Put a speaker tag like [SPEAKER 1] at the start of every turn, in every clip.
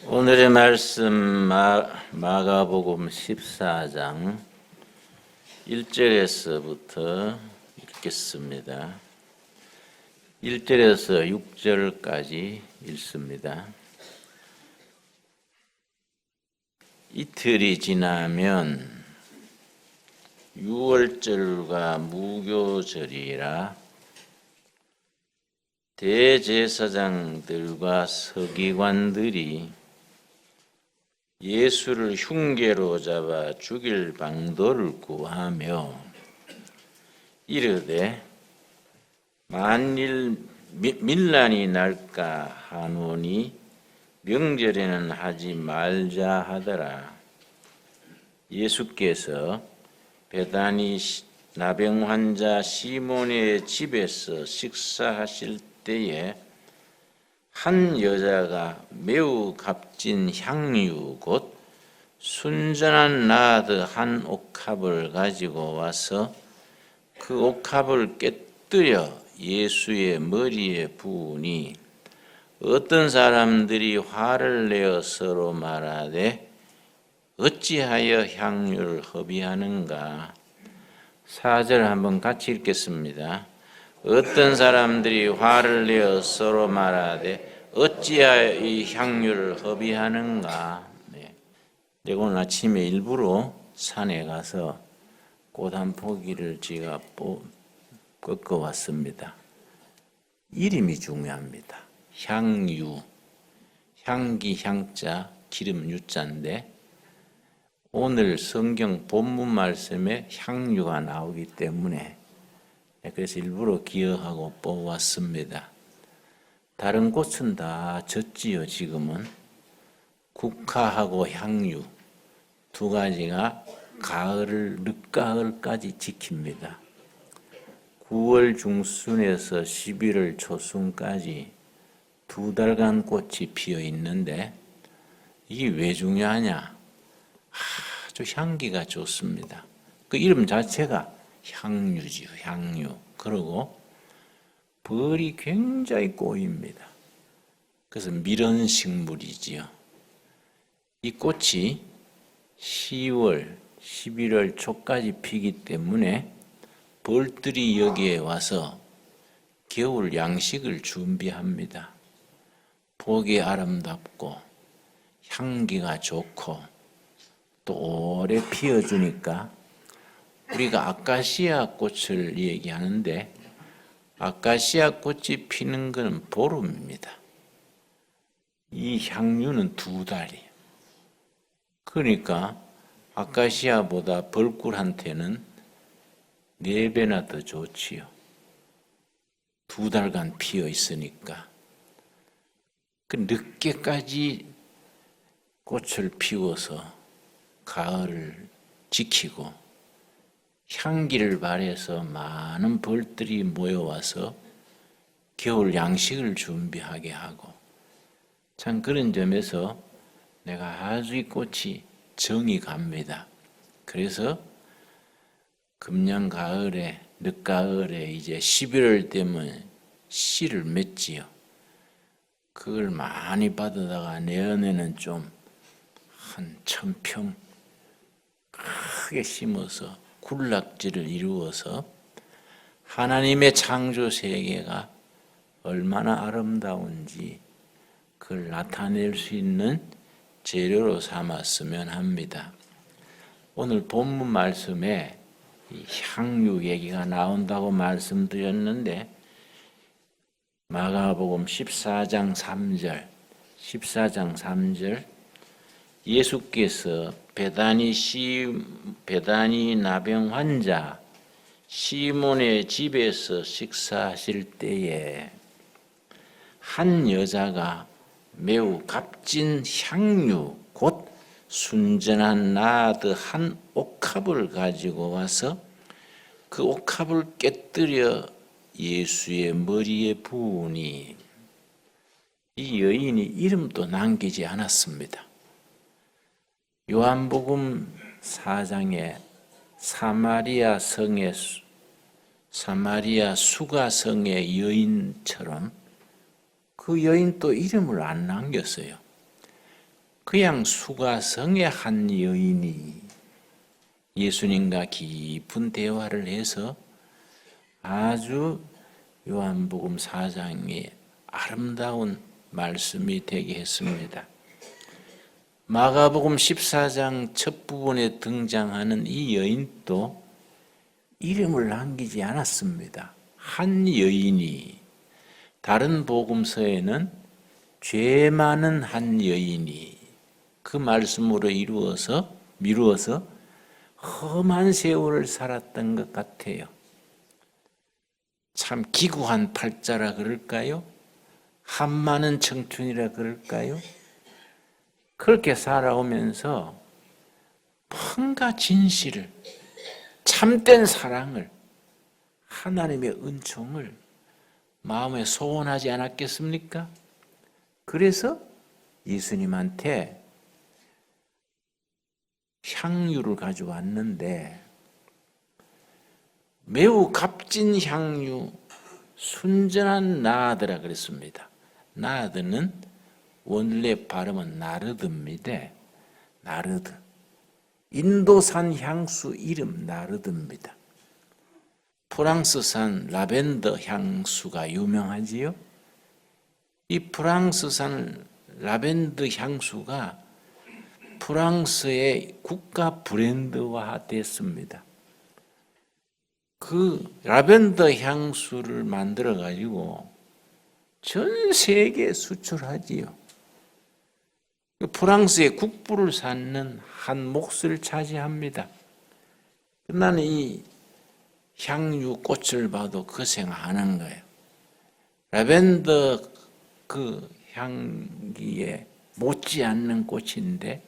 [SPEAKER 1] 오늘의 말씀 마가복음 14장 1절에서부터 읽겠습니다. 1절에서 6절까지 읽습니다. 이틀이 지나면 유월절과 무교절이라 대제사장들과 서기관들이 예수를 흉계로 잡아 죽일 방도를 구하며 이르되 만일 밀란이 날까 하노니 명절에는 하지 말자 하더라. 예수께서 베다니 나병 환자 시몬의 집에서 식사하실 때에 한 여자가 매우 값진 향유 곧 순전한 나드 한 옥합을 가지고 와서 그 옥합을 깨뜨려 예수의 머리에 부으니 어떤 사람들이 화를 내어 서로 말하되 어찌하여 향유를 허비하는가. 4절 한번 같이 읽겠습니다. 어떤 사람들이 화를 내어 서로 말하되 어찌하여 이 향유를 허비하는가. 오늘 아침에 일부러 산에 가서 꽃 한 포기를 제가 꺾어왔습니다. 이름이 중요합니다. 향유, 향기 향자, 기름 유자인데 오늘 성경 본문 말씀에 향유가 나오기 때문에 그래서 일부러 기억하고 뽑았습니다. 다른 꽃은 다 졌지요. 지금은 국화하고 향유 두 가지가 가을을 늦가을까지 지킵니다. 9월 중순에서 11월 초순까지 2달간 꽃이 피어 있는데 이게 왜 중요하냐? 아주 향기가 좋습니다. 그 이름 자체가 향유지요. 향유. 그리고 벌이 굉장히 꼬입니다. 그래서 밀원식물이지요. 이 꽃이 10월, 11월 초까지 피기 때문에 벌들이 여기에 와서 겨울 양식을 준비합니다. 보기 아름답고 향기가 좋고 또 오래 피어주니까 우리가 아카시아 꽃을 얘기하는데 아카시아 꽃이 피는 것은 보름입니다. 이 향유는 2달이에요. 그러니까 아카시아보다 벌꿀한테는 4배나 더 좋지요. 2달간 피어 있으니까. 그 늦게까지 꽃을 피워서 가을을 지키고 향기를 발해서 많은 벌들이 모여와서 겨울 양식을 준비하게 하고 참 그런 점에서 내가 아주 이 꽃이 정이 갑니다. 그래서 금년 가을에 늦가을에 이제 11월 되면 씨를 맺지요. 그걸 많이 받아다가 내년에는 좀 한 1000평 크게 심어서 군락지를 이루어서 하나님의 창조 세계가 얼마나 아름다운지 그걸 나타낼 수 있는 재료로 삼았으면 합니다. 오늘 본문 말씀에 이 향유 얘기가 나온다고 말씀드렸는데 마가복음 14장 3절 예수께서 베다니 나병 환자 시몬의 집에서 식사하실 때에 한 여자가 매우 값진 향유 곧 순전한 나드 한 옥합을 가지고 와서 그 옥합을 깨뜨려 예수의 머리에 부으니 이 여인이 이름도 남기지 않았습니다. 요한복음 4장에 사마리아 수가성의 여인처럼 그 여인도 이름을 안 남겼어요. 그냥 수가성의 한 여인이 예수님과 깊은 대화를 해서 아주 요한복음 4장의 아름다운 말씀이 되게 했습니다. 마가복음 14장 첫 부분에 등장하는 이 여인도 이름을 남기지 않았습니다. 한 여인이, 다른 복음서에는 죄 많은 한 여인이 그 말씀으로 미루어서 험한 세월을 살았던 것 같아요. 참 기구한 팔자라 그럴까요? 한많은 청춘이라 그럴까요? 그렇게 살아오면서 뭔가 진실을, 참된 사랑을, 하나님의 은총을 마음에 소원하지 않았겠습니까? 그래서 예수님한테 향유를 가져왔는데 매우 값진 향유, 순전한 나드라 그랬습니다. 나드는 원래 발음은 나르드입니다. 나르드. 인도산 향수 이름 나르드입니다. 프랑스산 라벤더 향수가 유명하지요. 이 프랑스산 라벤더 향수가 프랑스의 국가 브랜드화 됐습니다. 그 라벤더 향수를 만들어 가지고 전 세계에 수출하지요. 프랑스의 국부를 쌓는 한 몫을 차지합니다. 나는 이 향유 꽃을 봐도 그 생각하는 거예요. 라벤더 그 향기에 못지않는 꽃인데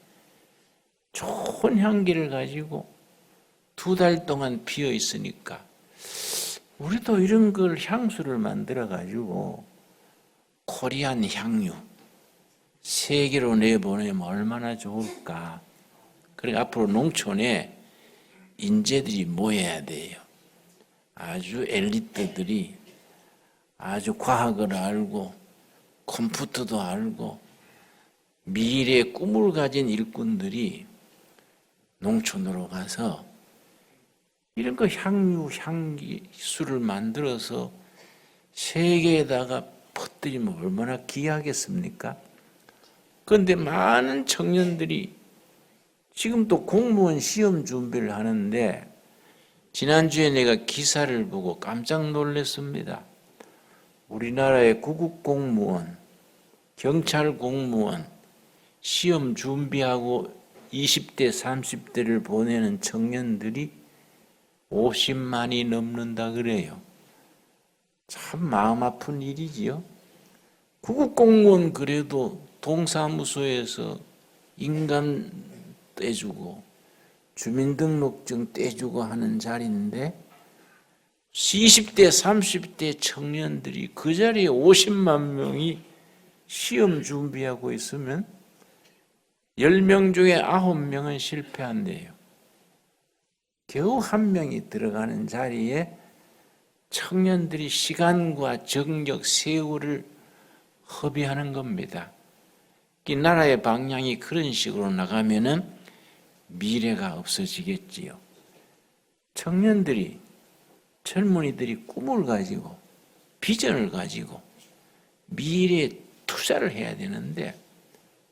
[SPEAKER 1] 좋은 향기를 가지고 2달 동안 피어 있으니까 우리도 이런 걸 향수를 만들어 가지고 코리안 향유 세계로 내보내면 얼마나 좋을까. 그러니까 앞으로 농촌에 인재들이 모여야 돼요. 아주 엘리트들이 아주 과학을 알고 컴퓨터도 알고 미래의 꿈을 가진 일꾼들이 농촌으로 가서 이런 거 향기술을 만들어서 세계에다가 퍼뜨리면 얼마나 귀하겠습니까? 그런데 많은 청년들이 지금도 공무원 시험 준비를 하는데 지난주에 내가 기사를 보고 깜짝 놀랐습니다. 우리나라의 구급공무원, 경찰 공무원 시험 준비하고 20대, 30대를 보내는 청년들이 50만이 넘는다 그래요. 참 마음 아픈 일이지요. 구급공무원 그래도 동사무소에서 인감 떼주고 주민등록증 떼주고 하는 자리인데 20대, 30대 청년들이 그 자리에 50만 명이 시험 준비하고 있으면 10명 중에 9명은 실패한대요. 겨우 1명이 들어가는 자리에 청년들이 시간과 정력, 세월을 허비하는 겁니다. 이 나라의 방향이 그런 식으로 나가면은 미래가 없어지겠지요. 청년들이, 젊은이들이 꿈을 가지고 비전을 가지고 미래에 투자를 해야 되는데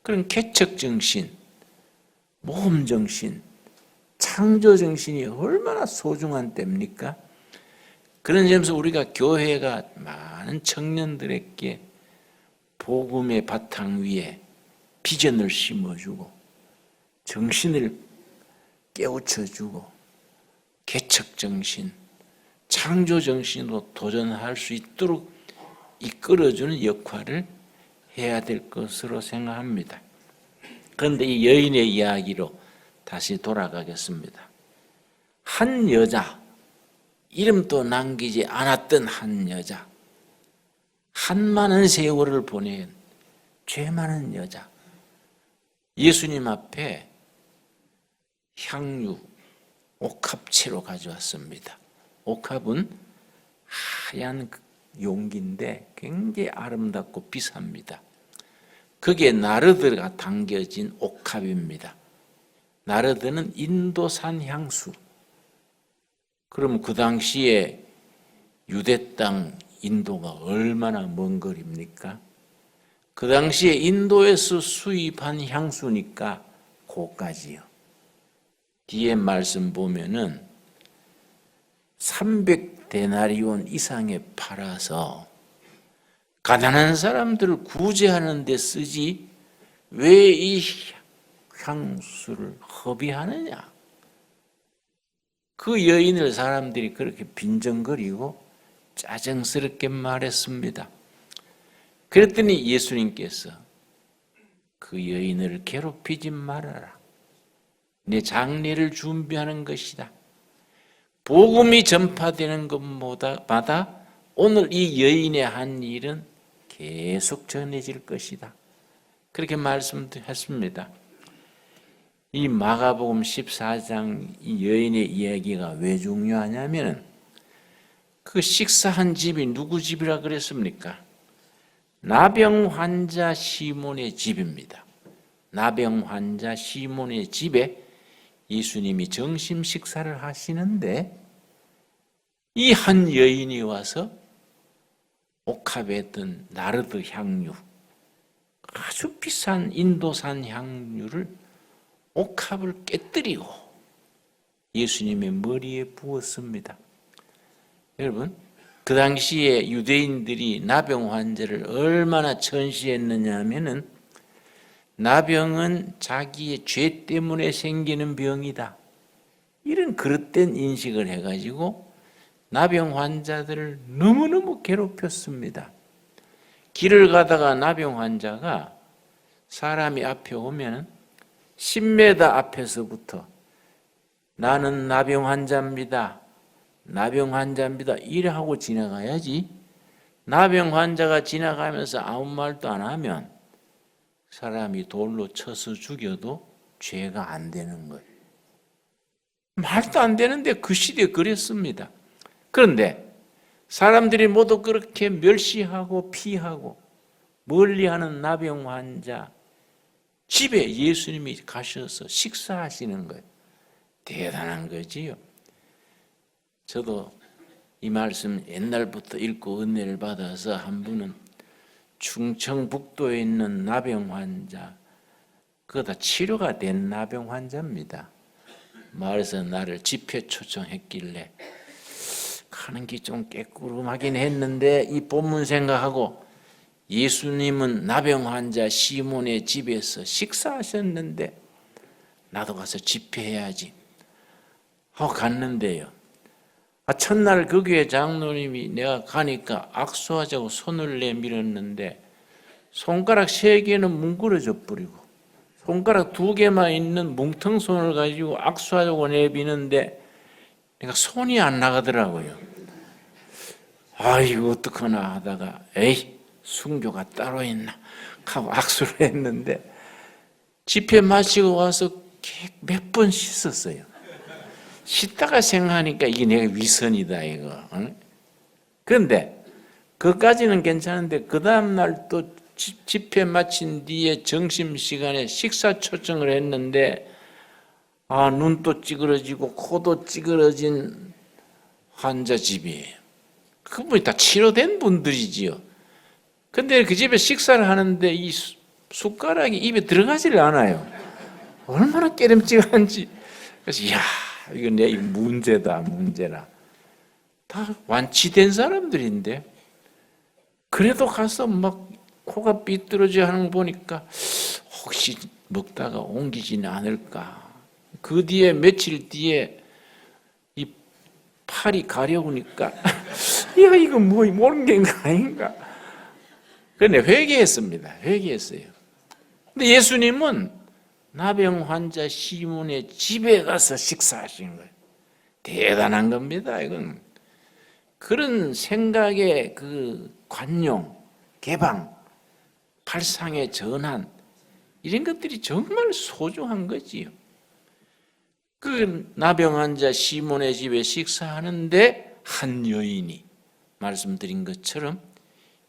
[SPEAKER 1] 그런 개척정신, 모험정신, 창조정신이 얼마나 소중한 때입니까? 그런 점에서 우리가 교회가 많은 청년들에게 복음의 바탕 위에 비전을 심어주고 정신을 깨우쳐주고 개척정신, 창조정신으로 도전할 수 있도록 이끌어주는 역할을 해야 될 것으로 생각합니다. 그런데 이 여인의 이야기로 다시 돌아가겠습니다. 한 여자, 이름도 남기지 않았던 한 여자, 한 많은 세월을 보낸 죄 많은 여자, 예수님 앞에 향유, 옥합채로 가져왔습니다. 옥합은 하얀 용기인데 굉장히 아름답고 비쌉니다. 거기에 나르드가 담겨진 옥합입니다. 나르드는 인도산 향수. 그럼 그 당시에 유대 땅 인도가 얼마나 먼 거리입니까? 그 당시에 인도에서 수입한 향수니까 고가지요. 뒤에 말씀 보면은 300데나리온 이상에 팔아서 가난한 사람들을 구제하는 데 쓰지 왜 이 향수를 허비하느냐? 그 여인을 사람들이 그렇게 빈정거리고 짜증스럽게 말했습니다. 그랬더니 예수님께서 그 여인을 괴롭히지 말아라. 내 장례를 준비하는 것이다. 복음이 전파되는 것마다 오늘 이 여인의 한 일은 계속 전해질 것이다. 그렇게 말씀했습니다. 이 마가복음 14장 이 여인의 이야기가 왜 중요하냐면 그 식사한 집이 누구 집이라 그랬습니까? 나병 환자 시몬의 집입니다. 나병 환자 시몬의 집에 예수님이 점심 식사를 하시는데 이 한 여인이 와서 옥합에 있던 나르드 향유, 아주 비싼 인도산 향유를 옥합을 깨뜨리고 예수님의 머리에 부었습니다. 여러분, 그 당시에 유대인들이 나병 환자를 얼마나 천시했느냐 하면은 나병은 자기의 죄 때문에 생기는 병이다. 이런 그릇된 인식을 해가지고 나병 환자들을 너무너무 괴롭혔습니다. 길을 가다가 나병 환자가 사람이 앞에 오면 10m 앞에서부터 나는 나병 환자입니다. 나병 환자입니다. 이래 하고 지나가야지. 나병 환자가 지나가면서 아무 말도 안 하면 사람이 돌로 쳐서 죽여도 죄가 안 되는 거예요. 말도 안 되는데 그 시대에 그랬습니다. 그런데 사람들이 모두 그렇게 멸시하고 피하고 멀리하는 나병 환자 집에 예수님이 가셔서 식사하시는 거예요. 대단한 거지요. 저도 이 말씀 옛날부터 읽고 은혜를 받아서 한 분은 충청북도에 있는 나병 환자, 그거 다 치료가 된 나병 환자입니다. 마을에서 나를 집회 초청했길래 가는 게 좀 깨꾸름하긴 했는데 이 본문 생각하고 예수님은 나병 환자 시몬의 집에서 식사하셨는데 나도 가서 집회해야지 하고 갔는데요. 첫날 그 교회 장로님이 내가 가니까 악수하자고 손을 내밀었는데 손가락 3개는 뭉그러져 버리고 손가락 2개만 있는 뭉텅손을 가지고 악수하자고 내비는데 내가 손이 안 나가더라고요. 이거 어떡하나 하다가 에이 순교가 따로 있나 하고 악수를 했는데 집회 마치고 와서 몇 번 씻었어요. 씻다가 생각하니까 이게 내가 위선이다 이거. 그런데 그까지는 괜찮은데 그 다음날 또 집회 마친 뒤에 점심시간에 식사 초청을 했는데 눈도 찌그러지고 코도 찌그러진 환자 집이에요. 그분이 다 치료된 분들이지요. 근데 그 집에 식사를 하는데 이 숟가락이 입에 들어가지를 않아요. 얼마나 깨름직한지. 그래서 이거 내 문제다, 문제라. 다 완치된 사람들인데 그래도 가서 막 코가 삐뚤어져 하는 거 보니까 혹시 먹다가 옮기지는 않을까. 그 뒤에 며칠 뒤에 이 팔이 가려우니까 이거 뭐 모르는 게 아닌가. 그런데 회개했습니다. 회개했어요. 근데 예수님은 나병 환자 시몬의 집에 가서 식사하신 거예요. 대단한 겁니다. 이건 그런 생각의 그 관용, 개방, 발상의 전환, 이런 것들이 정말 소중한 거지요. 그 나병 환자 시몬의 집에 식사하는데 한 여인이 말씀드린 것처럼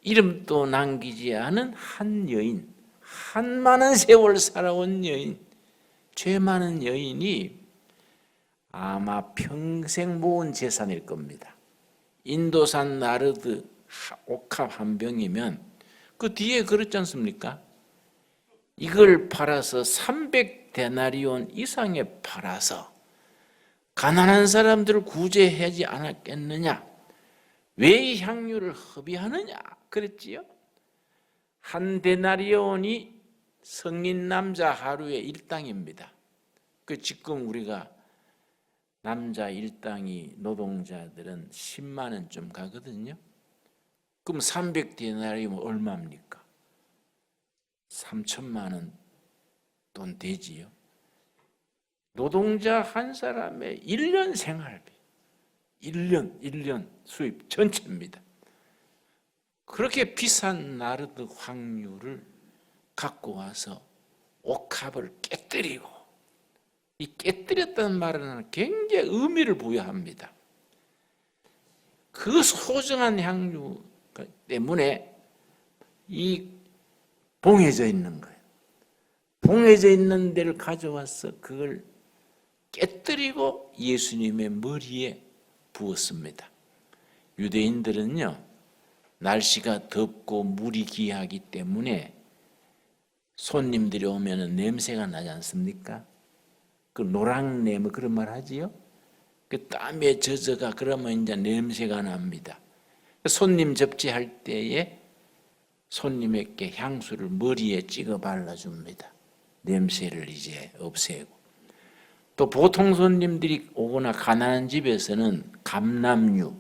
[SPEAKER 1] 이름도 남기지 않은 한 여인, 한 많은 세월 살아온 여인, 죄 많은 여인이 아마 평생 모은 재산일 겁니다. 인도산 나르드 옥합 한 병이면 그 뒤에 그렇지 않습니까? 이걸 팔아서 300데나리온 이상에 팔아서 가난한 사람들을 구제하지 않았겠느냐? 왜 이 향유를 허비하느냐? 그랬지요. 한 데나리온이 성인 남자 하루의 일당입니다. 그 지금 우리가 남자 일당이 노동자들은 10만 원쯤 가거든요. 그럼 300데나리온이면 얼마입니까? 3천만 원 돈 되지요. 노동자 한 사람의 1년 생활비, 1년 수입 전체입니다. 그렇게 비싼 나르드 황유를 갖고 와서 옥합을 깨뜨리고, 이 깨뜨렸다는 말은 굉장히 의미를 부여합니다. 그 소중한 향유 때문에 이 봉해져 있는 거예요. 봉해져 있는 데를 가져와서 그걸 깨뜨리고 예수님의 머리에 부었습니다. 유대인들은요, 날씨가 덥고 물이 귀하기 때문에 손님들이 오면 냄새가 나지 않습니까? 그 노랑내뭐 그런 말 하지요? 그 땀에 젖어가 그러면 이제 냄새가 납니다. 손님 접지할 때에 손님에게 향수를 머리에 찍어 발라줍니다. 냄새를 이제 없애고. 또 보통 손님들이 오거나 가난한 집에서는 감람유,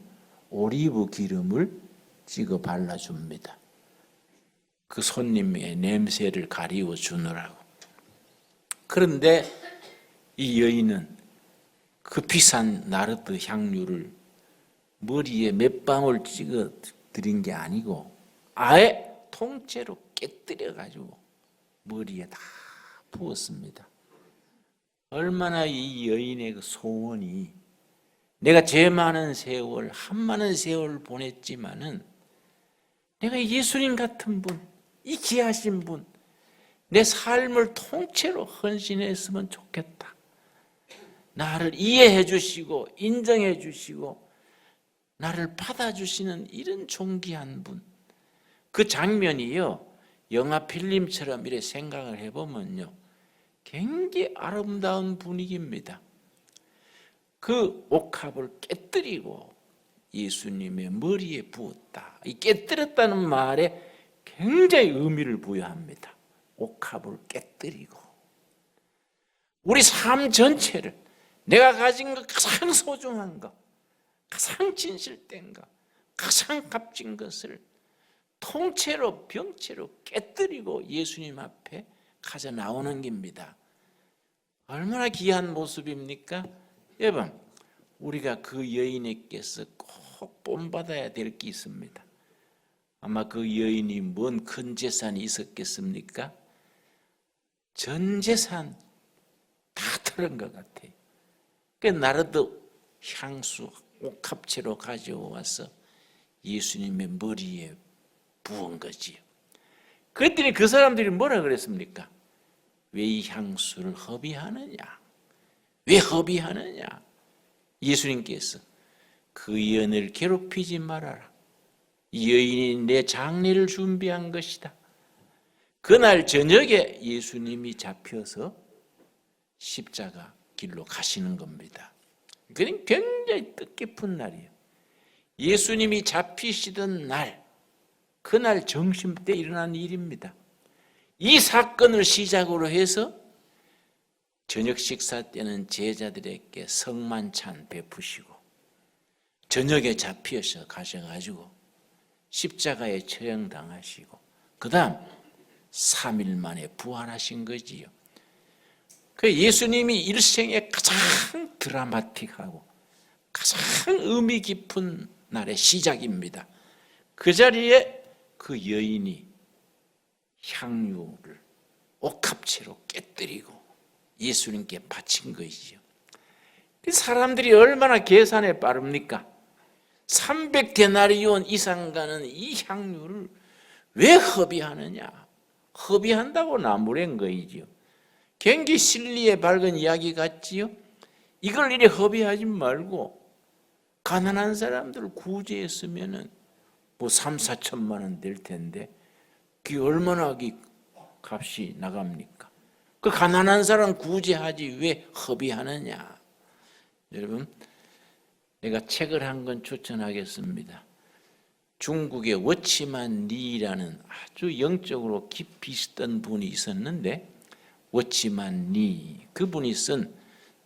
[SPEAKER 1] 오리브 기름을 찍어 발라줍니다. 그 손님의 냄새를 가리워 주느라고. 그런데 이 여인은 그 비싼 나르드 향유를 머리에 몇 방울 찍어 드린 게 아니고 아예 통째로 깨뜨려 가지고 머리에 다 부었습니다. 얼마나 이 여인의 그 소원이, 내가 죄 많은 세월, 한 많은 세월 보냈지만은 내가 예수님 같은 분, 이 귀하신 분, 내 삶을 통째로 헌신했으면 좋겠다. 나를 이해해 주시고 인정해 주시고 나를 받아주시는 이런 존귀한 분, 그 장면이요, 영화 필름처럼 이렇게 생각을 해보면요, 굉장히 아름다운 분위기입니다. 그 옥합을 깨뜨리고 예수님의 머리에 부었다. 이 깨뜨렸다는 말에 굉장히 의미를 부여합니다. 옥합을 깨뜨리고 우리 삶 전체를, 내가 가진 것 가장 소중한 것, 가장 진실된 것, 가장 값진 것을 통째로 병째로 깨뜨리고 예수님 앞에 가져 나오는 겁니다. 얼마나 귀한 모습입니까? 여러분, 우리가 그 여인에게서 꼭 본받아야 될 게 있습니다. 아마 그 여인이 뭔 큰 재산이 있었겠습니까? 전 재산 다 털은 것 같아요. 그 나르드 향수 옥합채로 가져와서 예수님의 머리에 부은 거지요. 그랬더니 그 사람들이 뭐라 그랬습니까? 왜 이 향수를 허비하느냐? 왜 허비하느냐? 예수님께서 그 여인을 괴롭히지 말아라. 이 여인이 내 장례를 준비한 것이다. 그날 저녁에 예수님이 잡혀서 십자가 길로 가시는 겁니다. 그건 굉장히 뜻깊은 날이에요. 예수님이 잡히시던 날, 그날 점심때 일어난 일입니다. 이 사건을 시작으로 해서 저녁 식사 때는 제자들에게 성만찬 베푸시고 저녁에 잡혀서 가셔가지고 십자가에 처형당하시고 그 다음 3일 만에 부활하신 거지요. 그 예수님이 일생에 가장 드라마틱하고 가장 의미 깊은 날의 시작입니다. 그 자리에 그 여인이 향유를 옥합채로 깨뜨리고 예수님께 바친 것이죠. 사람들이 얼마나 계산에 빠릅니까? 300데나리온 이상 가는 이 향유를 왜 허비하느냐? 허비한다고 나무란 거이지요. 굉장히 실리에 밝은 이야기 같지요. 이걸 이래 허비하지 말고 가난한 사람들을 구제했으면은 뭐 3, 4천만 원 될 텐데 그게 얼마나 값이 나갑니까? 그 가난한 사람 구제하지 왜 허비하느냐? 여러분, 내가 책을 한 권 추천하겠습니다. 중국의 워치만 리라는 아주 영적으로 깊이 있었던 분이 있었는데, 워치만 리, 그분이 쓴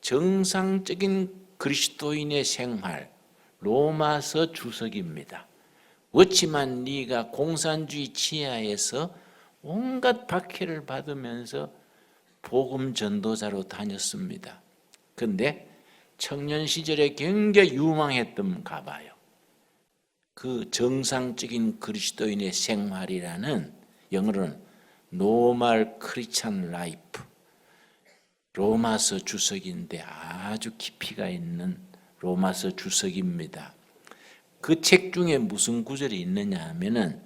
[SPEAKER 1] 정상적인 그리스도인의 생활, 로마서 주석입니다. 워치만 리가 공산주의 치하에서 온갖 박해를 받으면서 복음 전도자로 다녔습니다. 그런데 청년 시절에 굉장히 유망했던가 봐요. 그 정상적인 그리스도인의 생활이라는, 영어로는 노멀 크리스찬 라이프, 로마서 주석인데 아주 깊이가 있는 로마서 주석입니다. 그 책 중에 무슨 구절이 있느냐 하면은,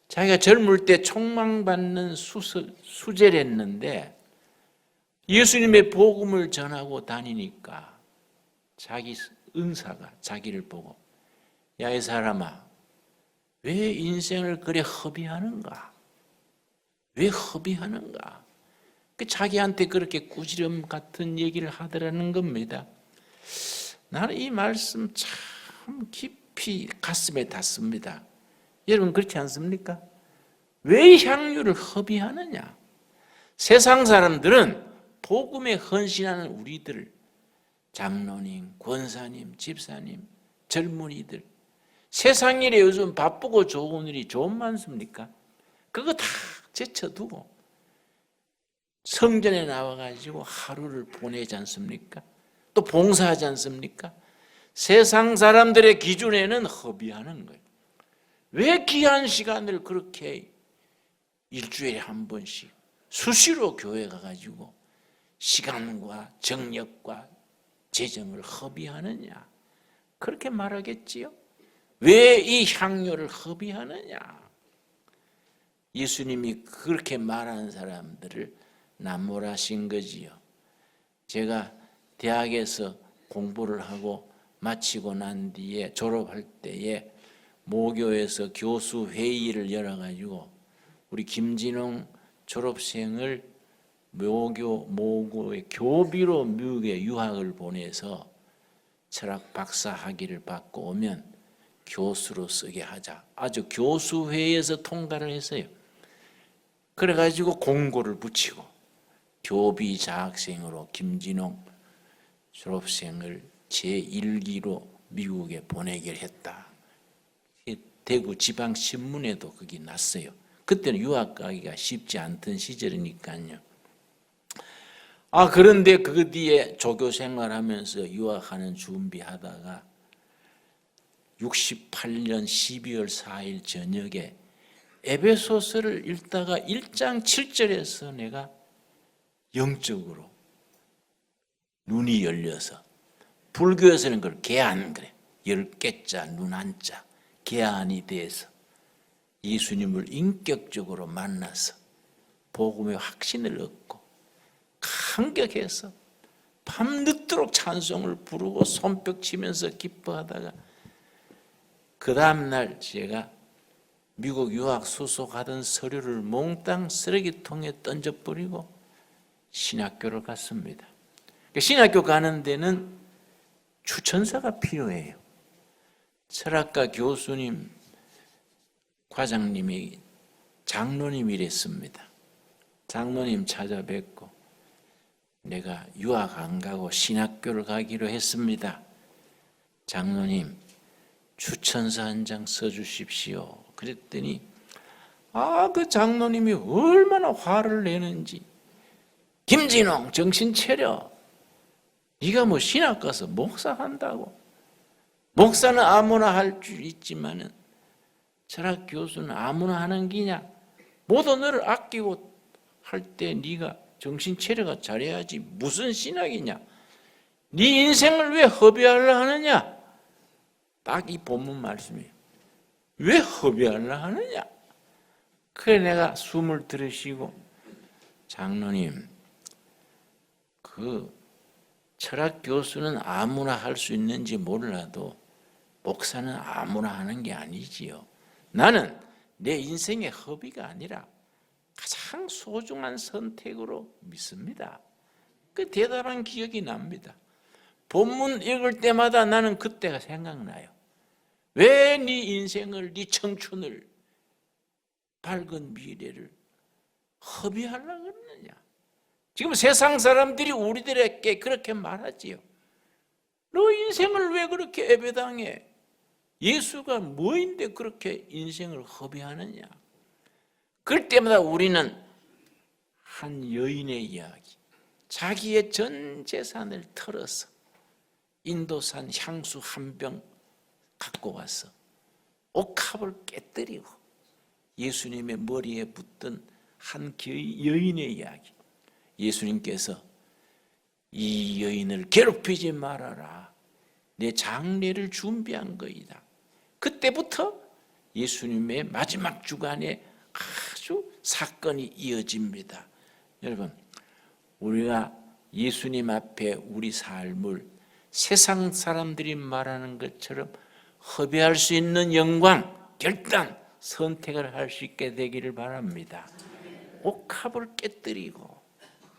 [SPEAKER 1] 자기가 젊을 때 총망받는 수제랬는데 예수님의 복음을 전하고 다니니까 자기 은사가 자기를 보고, 야, 이 사람아, 왜 인생을 그래 허비하는가? 왜 허비하는가? 자기한테 그렇게 꾸지람 같은 얘기를 하더라는 겁니다. 나는 이 말씀 참 깊이 가슴에 닿습니다. 여러분 그렇지 않습니까? 왜 향유를 허비하느냐? 세상 사람들은 복음에 헌신하는 우리들, 장로님, 권사님, 집사님, 젊은이들, 세상 일에 요즘 바쁘고 좋은 일이 좀 많습니까? 그거 다 제쳐두고 성전에 나와가지고 하루를 보내지 않습니까? 또 봉사하지 않습니까? 세상 사람들의 기준에는 허비하는 거예요. 왜 귀한 시간을 그렇게 일주일에 한 번씩 수시로 교회 가가지고 시간과 정력과 재정을 허비하느냐? 그렇게 말하겠지요? 왜 이 향료를 허비하느냐? 예수님이 그렇게 말하는 사람들을 남몰하신 거지요. 제가 대학에서 공부를 하고 마치고 난 뒤에 졸업할 때에 모교에서 교수 회의를 열어가지고 우리 김진홍 졸업생을 모교의 교비로 미국에 유학을 보내서 철학 박사 학위를 받고 오면 교수로 쓰게 하자. 아주 교수회의에서 통과를 했어요. 그래가지고 공고를 붙이고 교비 자학생으로 김진홍 졸업생을 제1기로 미국에 보내기를 했다. 대구 지방신문에도 그게 났어요. 그때는 유학 가기가 쉽지 않던 시절이니까요. 그런데 그 뒤에 조교 생활하면서 유학하는 준비하다가 68년 12월 4일 저녁에 에베소서를 읽다가 1장 7절에서 내가 영적으로 눈이 열려서, 불교에서는 그걸 개안 그래. 10개자 눈 한자 개안이 돼서 예수님을 인격적으로 만나서 복음의 확신을 얻고 감격해서 밤늦도록 찬송을 부르고 손뼉 치면서 기뻐하다가 그 다음날 제가 미국 유학 수속하던 서류를 몽땅 쓰레기통에 던져버리고 신학교를 갔습니다. 신학교 가는 데는 추천사가 필요해요. 철학과 교수님, 과장님이 장로님이랬습니다. 장로님 찾아뵙고 내가 유학 안 가고 신학교를 가기로 했습니다. 장로님, 추천서 한 장 써주십시오. 그랬더니 그 장로님이 얼마나 화를 내는지 김진홍 정신 차려. 네가 뭐 신학 가서 목사 한다고. 목사는 아무나 할 줄 있지만은 철학 교수는 아무나 하는 기냐. 모두 너를 아끼고 할 때 네가 정신 차려가 잘해야지. 무슨 신학이냐. 네 인생을 왜 허비하려 하느냐. 딱 이 본문 말씀이에요. 왜 허비하려 하느냐. 그래 내가 숨을 들이쉬고 장로님, 그 철학 교수는 아무나 할 수 있는지 몰라도 목사는 아무나 하는 게 아니지요. 나는 내 인생의 허비가 아니라 가장 소중한 선택으로 믿습니다. 그 대답한 기억이 납니다. 본문 읽을 때마다 나는 그때가 생각나요. 왜 네 인생을, 네 청춘을, 밝은 미래를 허비하려고 그러느냐. 지금 세상 사람들이 우리들에게 그렇게 말하지요. 너 인생을 왜 그렇게 예배당해? 예수가 뭐인데 그렇게 인생을 허비하느냐. 그럴 때마다 우리는 한 여인의 이야기, 자기의 전 재산을 털어서 인도산 향수 한 병 갖고 와서 옥합을 깨뜨리고 예수님의 머리에 붙던 한 여인의 이야기. 예수님께서 이 여인을 괴롭히지 말아라. 내 장례를 준비한 거이다. 그때부터 예수님의 마지막 주간에 아주 사건이 이어집니다. 여러분, 우리가 예수님 앞에 우리 삶을 세상 사람들이 말하는 것처럼 허비할 수 있는 영광, 결단, 선택을 할 수 있게 되기를 바랍니다. 옥합을 깨뜨리고,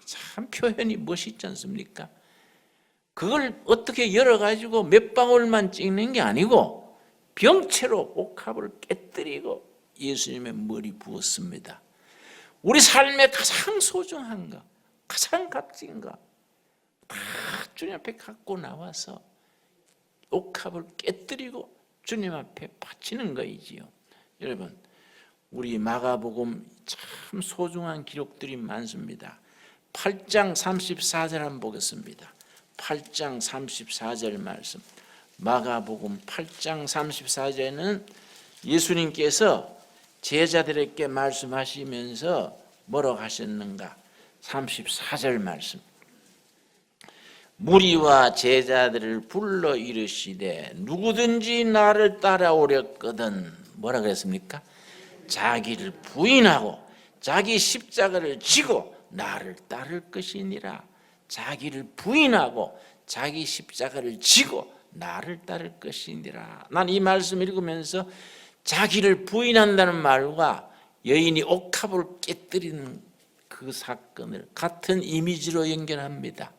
[SPEAKER 1] 참 표현이 멋있지 않습니까? 그걸 어떻게 열어가지고 몇 방울만 찍는 게 아니고 병채로 옥합을 깨뜨리고 예수님의 머리 부었습니다. 우리 삶의 가장 소중한 것, 가장 값진 것 다 주님 앞에 갖고 나와서 옥합을 깨뜨리고 주님 앞에 바치는 거이지요. 여러분, 우리 마가복음 참 소중한 기록들이 많습니다. 8장 34절 한번 보겠습니다. 8장 34절 말씀. 마가복음 8장 34절에는 예수님께서 제자들에게 말씀하시면서 뭐라고 하셨는가? 34절 말씀. 무리와 제자들을 불러 이르시되 누구든지 나를 따라오려거든 뭐라 그랬습니까? 자기를 부인하고 자기 십자가를 지고 나를 따를 것이니라. 자기를 부인하고 자기 십자가를 지고 나를 따를 것이니라. 난 이 말씀 읽으면서 자기를 부인한다는 말과 여인이 옥합을 깨뜨리는 그 사건을 같은 이미지로 연결합니다.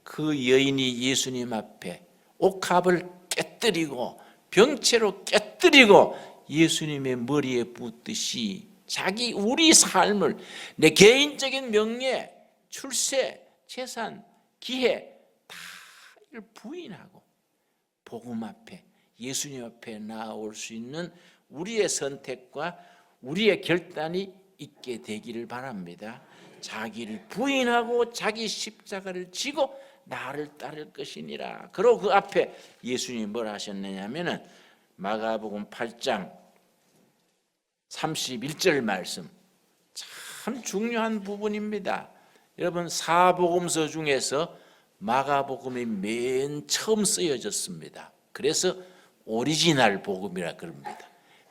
[SPEAKER 1] 그 여인이 예수님 앞에 옥합을 깨뜨리고 병채로 깨뜨리고 예수님의 머리에 붓듯이 자기 우리 삶을 내 개인적인 명예, 출세, 재산, 기회 다 부인하고 복음 앞에 예수님 앞에 나아올 수 있는 우리의 선택과 우리의 결단이 있게 되기를 바랍니다. 자기를 부인하고 자기 십자가를 지고 나를 따를 것이니라. 그리고 그 앞에 예수님이 뭘 하셨느냐면은 마가복음 8장 31절 말씀 참 중요한 부분입니다. 여러분, 사복음서 중에서 마가복음이 맨 처음 쓰여졌습니다. 그래서 오리지널 복음이라 그럽니다.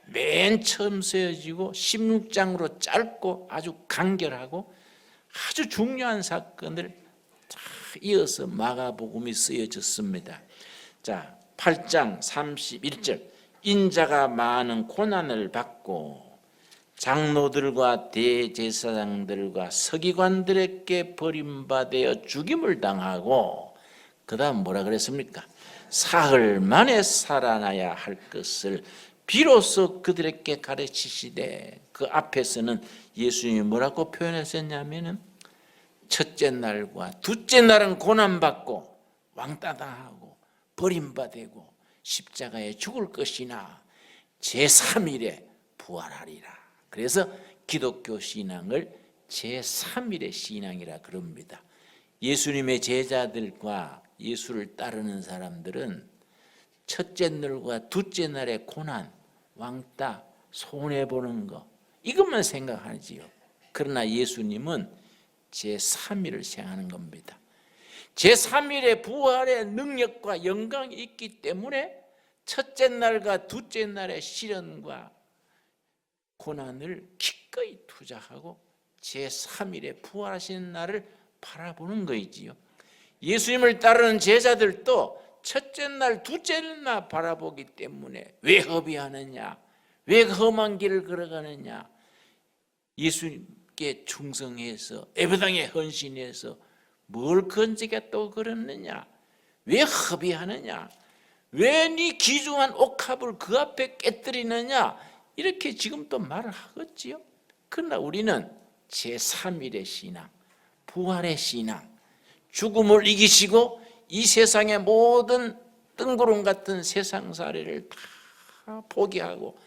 [SPEAKER 1] 맨 처음 쓰여지고 16장으로 짧고 아주 간결하고 아주 중요한 사건을 이어서 마가복음이 쓰여졌습니다. 자, 8장 31절. 인자가 많은 고난을 받고 장로들과 대제사장들과 서기관들에게 버림받아 죽임을 당하고 그 다음 뭐라 그랬습니까? 사흘 만에 살아나야 할 것을 비로소 그들에게 가르치시되 그 앞에서는 예수님이 뭐라고 표현했었냐면은 첫째 날과 둘째 날은 고난받고 왕따당하고 버림받고 십자가에 죽을 것이나 제3일에 부활하리라. 그래서 기독교 신앙을 제3일의 신앙이라 그럽니다. 예수님의 제자들과 예수를 따르는 사람들은 첫째 날과 둘째 날의 고난, 왕따, 손해보는 거 이것만 생각하지요. 그러나 예수님은 제3일을 생각하는 겁니다. 제3일의 부활의 능력과 영광이 있기 때문에 첫째 날과 둘째 날의 시련과 고난을 기꺼이 투자하고 제3일에 부활하시는 날을 바라보는 거이지요. 예수님을 따르는 제자들도 첫째 날, 둘째 날 바라보기 때문에 왜 허비하느냐, 왜 험한 길을 걸어가느냐, 예수님께 충성해서 예배당에 헌신해서 뭘 건지겠다고 그러느냐, 왜 허비하느냐, 왜 네 귀중한 옥합을 그 앞에 깨뜨리느냐, 이렇게 지금 또 말을 하겠지요. 그러나 우리는 제3일의 신앙, 부활의 신앙, 죽음을 이기시고 이 세상의 모든 뜬구름 같은 세상살이를 다 포기하고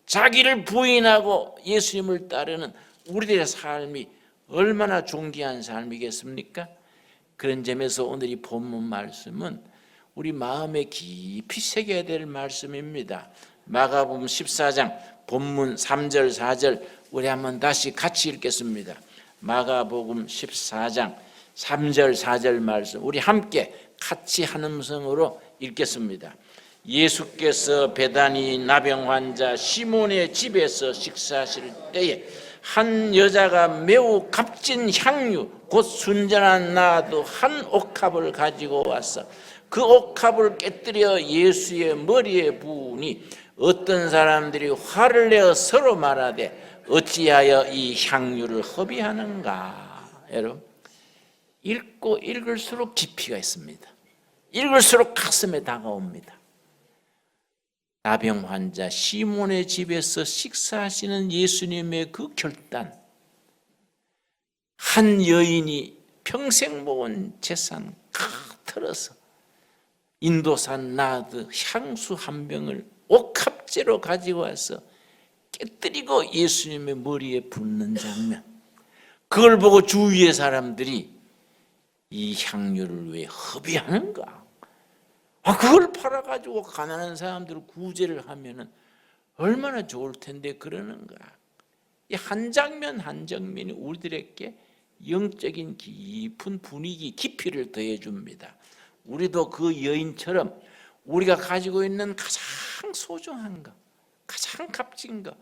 [SPEAKER 1] 자기를 부인하고 예수님을 따르는 우리들의 삶이 얼마나 존귀한 삶이겠습니까? 그런 점에서 오늘 이 본문 말씀은 우리 마음에 깊이 새겨야 될 말씀입니다. 마가복음 14장 본문 3절 4절 우리 한번 다시 같이 읽겠습니다. 마가복음 14장 3절 4절 말씀 우리 함께 같이 한 음성으로 읽겠습니다. 예수께서 베다니 나병 환자 시몬의 집에서 식사하실 때에 한 여자가 매우 값진 향유 곧 순전한 나도 한 옥합을 가지고 와서 그 옥합을 깨뜨려 예수의 머리에 부으니 어떤 사람들이 화를 내어 서로 말하되 어찌하여 이 향유를 허비하는가. 여러분, 읽고 읽을수록 깊이가 있습니다. 읽을수록 가슴에 다가옵니다. 나병 환자 시몬의 집에서 식사하시는 예수님의 그 결단, 한 여인이 평생 모은 재산 다 털어서 인도산 나드 향수 한 병을 옥합제로 가지고 와서 깨뜨리고 예수님의 머리에 붓는 장면, 그걸 보고 주위의 사람들이 이 향유를 왜 허비하는가? 그걸 팔아가지고 가난한 사람들을 구제를 하면은 얼마나 좋을 텐데 그러는가? 이 한 장면 한 장면이 우리들에게 영적인 깊은 분위기, 깊이를 더해줍니다. 우리도 그 여인처럼 우리가 가지고 있는 가장 소중한 것, 가장 값진 것,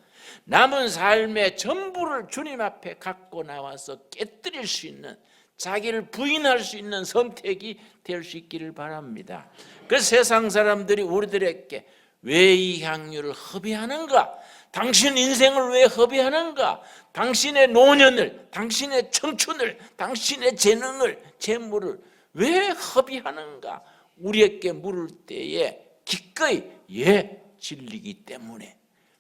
[SPEAKER 1] 남은 삶의 전부를 주님 앞에 갖고 나와서 깨뜨릴 수 있는, 자기를 부인할 수 있는 선택이 될 수 있기를 바랍니다. 그 세상 사람들이 우리들에게 왜 이 향유를 허비하는가? 당신 인생을 왜 허비하는가? 당신의 노년을, 당신의 청춘을, 당신의 재능을, 재물을 왜 허비하는가? 우리에게 물을 때에 기꺼이 진리이기 때문에,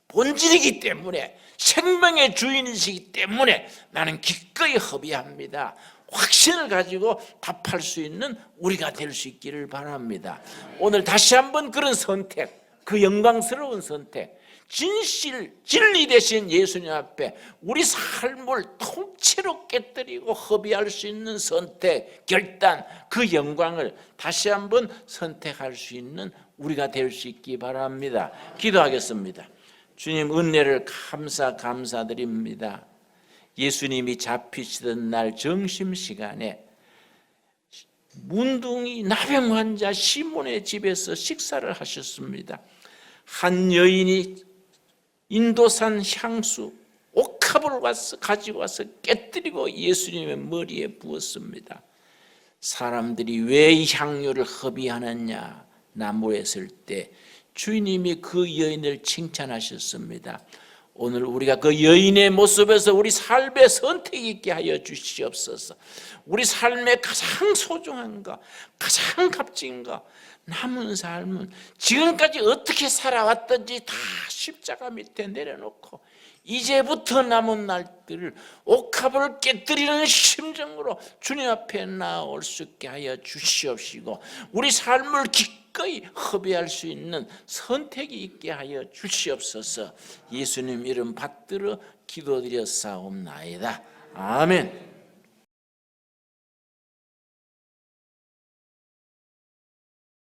[SPEAKER 1] 본질이기 때문에, 생명의 주인이시기 때문에 나는 기꺼이 허비합니다. 확신을 가지고 답할 수 있는 우리가 될 수 있기를 바랍니다. 오늘 다시 한번 그런 선택, 그 영광스러운 선택, 진리 되신 예수님 앞에 우리 삶을 통째로 깨뜨리고 허비할 수 있는 선택, 결단, 그 영광을 다시 한번 선택할 수 있는 우리가 될 수 있기 바랍니다. 기도하겠습니다. 주님, 은혜를 감사드립니다. 예수님이 잡히시던 날 점심시간에 문둥이 나병 환자 시몬의 집에서 식사를 하셨습니다. 한 여인이 인도산 향수 옥합을 가지고 와서 깨뜨리고 예수님의 머리에 부었습니다. 사람들이 왜 이 향유를 허비하느냐 나무했을 때 주님이 그 여인을 칭찬하셨습니다. 오늘 우리가 그 여인의 모습에서 우리 삶의 선택이 있게 하여 주시옵소서. 우리 삶의 가장 소중한 것, 가장 값진 것, 남은 삶은 지금까지 어떻게 살아왔던지 다 십자가 밑에 내려놓고 이제부터 남은 날들을 옥합을 깨뜨리는 심정으로 주님 앞에 나올 수 있게 하여 주시옵시고 우리 삶을 기꺼이 허비할 수 있는 선택이 있게 하여 주시옵소서. 예수님 이름 받들어 기도드렸사옵나이다. 아멘.